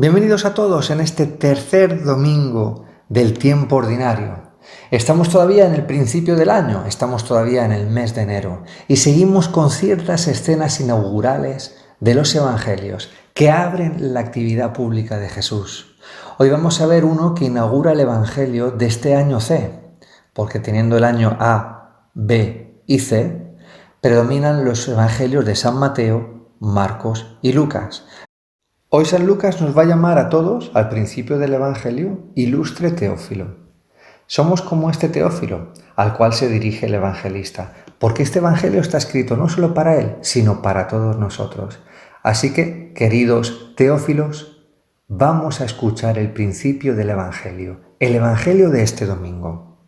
Bienvenidos a todos en este tercer domingo del tiempo ordinario. Estamos todavía en el principio del año, estamos todavía en el mes de enero y seguimos con ciertas escenas inaugurales de los evangelios que abren la actividad pública de Jesús. Hoy vamos a ver uno que inaugura el evangelio de este año C, porque teniendo el año A, B y C, predominan los evangelios de San Mateo, Marcos y Lucas. Hoy San Lucas nos va a llamar a todos, al principio del Evangelio, ilustre Teófilo. Somos como este Teófilo, al cual se dirige el evangelista, porque este Evangelio está escrito no solo para él, sino para todos nosotros. Así que, queridos Teófilos, vamos a escuchar el principio del Evangelio, el Evangelio de este domingo.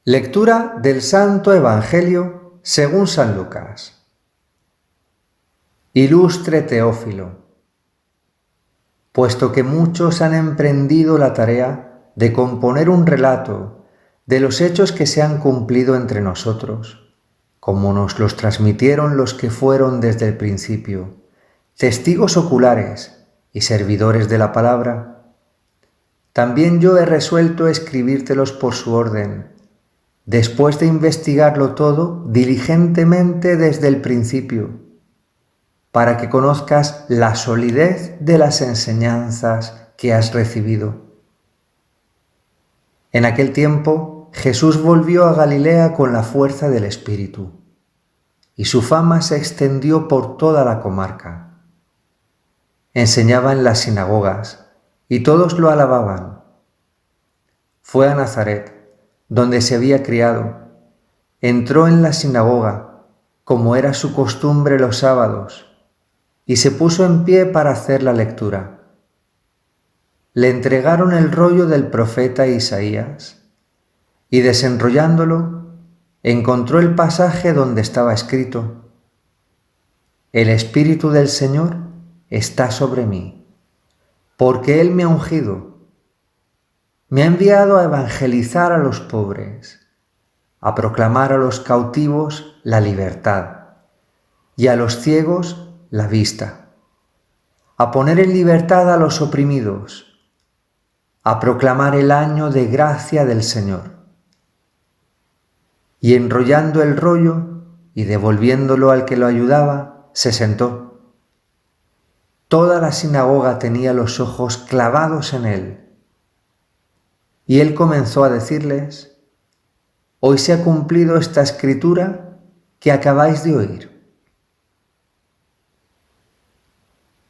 Lectura del Santo Evangelio según San Lucas. Ilustre Teófilo, puesto que muchos han emprendido la tarea de componer un relato de los hechos que se han cumplido entre nosotros, como nos los transmitieron los que fueron desde el principio, testigos oculares y servidores de la palabra, también yo he resuelto escribírtelos por su orden, después de investigarlo todo diligentemente desde el principio, para que conozcas la solidez de las enseñanzas que has recibido. En aquel tiempo, Jesús volvió a Galilea con la fuerza del Espíritu, y su fama se extendió por toda la comarca. Enseñaba en las sinagogas, y todos lo alababan. Fue a Nazaret, donde se había criado. Entró en la sinagoga, como era su costumbre los sábados, y se puso en pie para hacer la lectura. Le entregaron el rollo del profeta Isaías, y desenrollándolo, encontró el pasaje donde estaba escrito: El Espíritu del Señor está sobre mí, porque Él me ha ungido, me ha enviado a evangelizar a los pobres, a proclamar a los cautivos la libertad, y a los ciegos la vista, a poner en libertad a los oprimidos, a proclamar el año de gracia del Señor. Y enrollando el rollo y devolviéndolo al que lo ayudaba, se sentó. Toda la sinagoga tenía los ojos clavados en él. Y él comenzó a decirles: Hoy se ha cumplido esta escritura que acabáis de oír.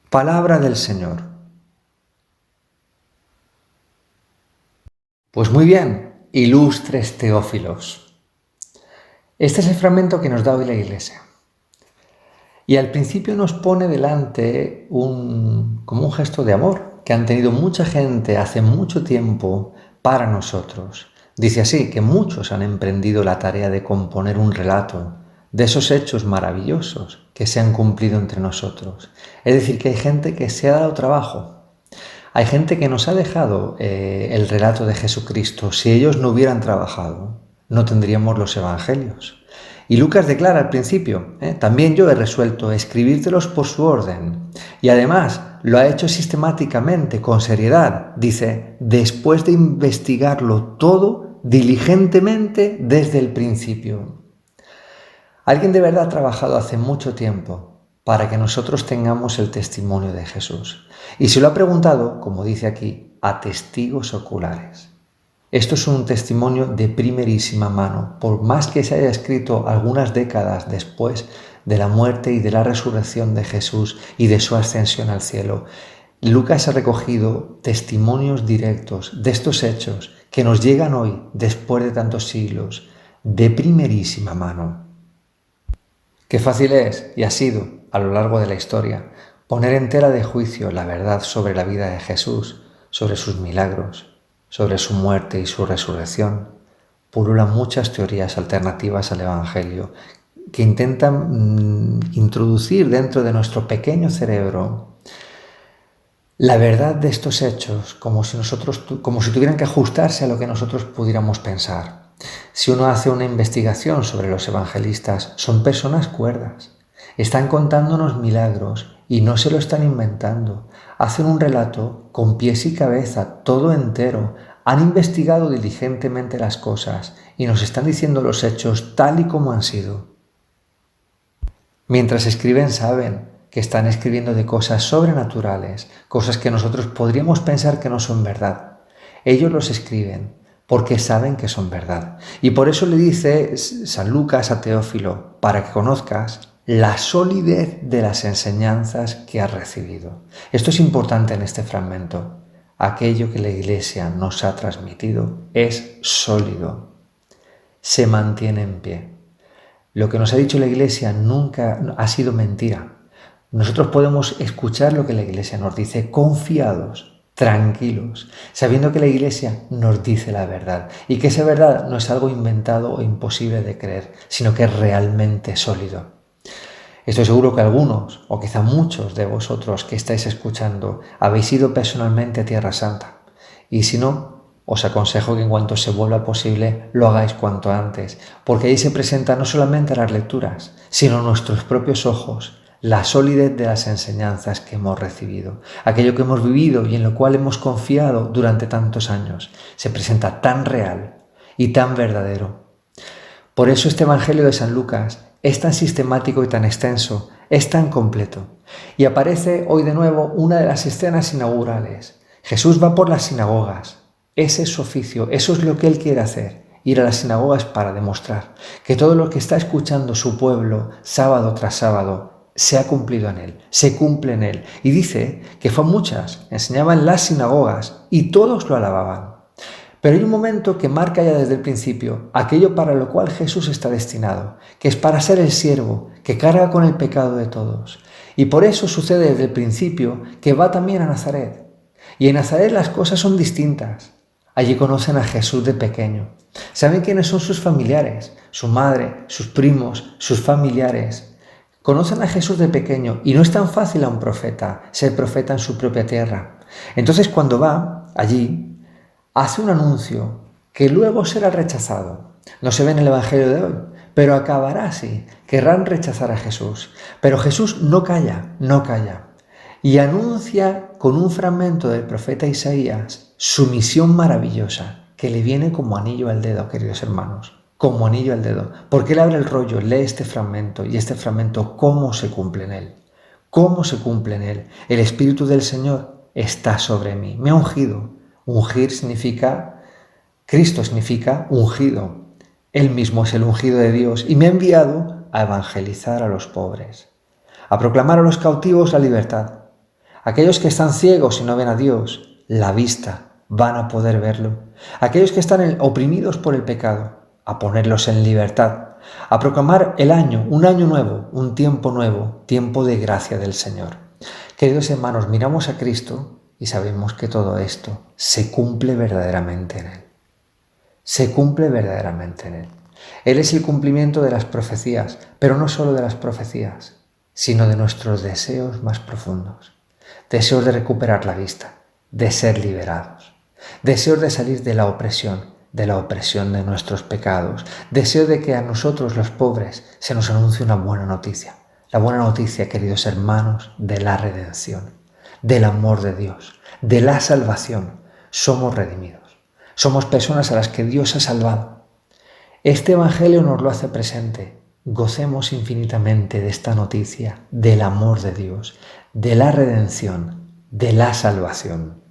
Palabra del Señor. Pues muy bien, ilustres Teófilos. Este es el fragmento que nos da hoy la Iglesia. Y al principio nos pone delante como un gesto de amor que han tenido mucha gente hace mucho tiempo para nosotros. Dice así, que muchos han emprendido la tarea de componer un relato de esos hechos maravillosos que se han cumplido entre nosotros. Es decir, que hay gente que se ha dado trabajo. Hay gente que nos ha dejado el relato de Jesucristo. Si ellos no hubieran trabajado, no tendríamos los evangelios. Y Lucas declara al principio: también yo he resuelto escribírtelos por su orden. Y además lo ha hecho sistemáticamente, con seriedad. Dice, después de investigarlo todo diligentemente desde el principio. Alguien de verdad ha trabajado hace mucho tiempo para que nosotros tengamos el testimonio de Jesús. Y se lo ha preguntado, como dice aquí, a testigos oculares. Esto es un testimonio de primerísima mano, por más que se haya escrito algunas décadas después de la muerte y de la resurrección de Jesús y de su ascensión al cielo. Lucas ha recogido testimonios directos de estos hechos que nos llegan hoy, después de tantos siglos, de primerísima mano. Qué fácil es, y ha sido, a lo largo de la historia, poner en tela de juicio la verdad sobre la vida de Jesús, sobre sus milagros, sobre su muerte y su resurrección. Pululan muchas teorías alternativas al Evangelio que intentan introducir dentro de nuestro pequeño cerebro la verdad de estos hechos como si tuvieran que ajustarse a lo que nosotros pudiéramos pensar. Si uno hace una investigación sobre los evangelistas, son personas cuerdas. Están contándonos milagros y no se lo están inventando. Hacen un relato con pies y cabeza, todo entero. Han investigado diligentemente las cosas y nos están diciendo los hechos tal y como han sido. Mientras escriben saben que están escribiendo de cosas sobrenaturales, cosas que nosotros podríamos pensar que no son verdad. Ellos los escriben porque saben que son verdad. Y por eso le dice San Lucas a Teófilo, para que conozcas la solidez de las enseñanzas que has recibido. Esto es importante en este fragmento. Aquello que la Iglesia nos ha transmitido es sólido, se mantiene en pie. Lo que nos ha dicho la Iglesia nunca ha sido mentira. Nosotros podemos escuchar lo que la Iglesia nos dice confiados, tranquilos, sabiendo que la Iglesia nos dice la verdad y que esa verdad no es algo inventado o imposible de creer, sino que es realmente sólido. Estoy seguro que algunos, o quizá muchos de vosotros que estáis escuchando, habéis ido personalmente a Tierra Santa. Y si no, os aconsejo que en cuanto se vuelva posible lo hagáis cuanto antes, porque ahí se presentan no solamente las lecturas, sino nuestros propios ojos, la solidez de las enseñanzas que hemos recibido, aquello que hemos vivido y en lo cual hemos confiado durante tantos años, se presenta tan real y tan verdadero. Por eso este Evangelio de San Lucas es tan sistemático y tan extenso, es tan completo. Y aparece hoy de nuevo una de las escenas inaugurales. Jesús va por las sinagogas. Ese es su oficio, eso es lo que él quiere hacer, ir a las sinagogas para demostrar que todo lo que está escuchando su pueblo sábado tras sábado se ha cumplido en él, se cumple en él. Y dice que fue muchas, enseñaba en las sinagogas y todos lo alababan. Pero hay un momento que marca ya desde el principio aquello para lo cual Jesús está destinado, que es para ser el siervo que carga con el pecado de todos. Y por eso sucede desde el principio que va también a Nazaret. Y en Nazaret las cosas son distintas. Allí conocen a Jesús de pequeño. Saben quiénes son sus familiares, su madre, sus primos, sus familiares. Conocen a Jesús de pequeño y no es tan fácil a un profeta ser profeta en su propia tierra. Entonces cuando va allí, hace un anuncio que luego será rechazado. No se ve en el Evangelio de hoy, pero acabará así. Querrán rechazar a Jesús. Pero Jesús no calla, no calla. Y anuncia con un fragmento del profeta Isaías su misión maravillosa, que le viene como anillo al dedo, queridos hermanos, como anillo al dedo. Porque él abre el rollo, lee este fragmento y este fragmento, ¿cómo se cumple en él? ¿Cómo se cumple en él? El Espíritu del Señor está sobre mí, me ha ungido. Ungir significa, Cristo significa ungido. Él mismo es el ungido de Dios y me ha enviado a evangelizar a los pobres, a proclamar a los cautivos la libertad. Aquellos que están ciegos y no ven a Dios, la vista, van a poder verlo. Aquellos que están oprimidos por el pecado, a ponerlos en libertad. A proclamar el año, un año nuevo, un tiempo tiempo de gracia del Señor. Queridos hermanos, miramos a Cristo y sabemos que todo esto se cumple verdaderamente en Él. Se cumple verdaderamente en Él. Él es el cumplimiento de las profecías, pero no solo de las profecías, sino de nuestros deseos más profundos. Deseos de recuperar la vista, de ser liberados. Deseos de salir de la opresión de nuestros pecados. Deseo de que a nosotros los pobres se nos anuncie una buena noticia. La buena noticia, queridos hermanos, de la redención, del amor de Dios, de la salvación. Somos redimidos. Somos personas a las que Dios ha salvado. Este Evangelio nos lo hace presente. Gocemos infinitamente de esta noticia, del amor de Dios, de la redención, de la salvación.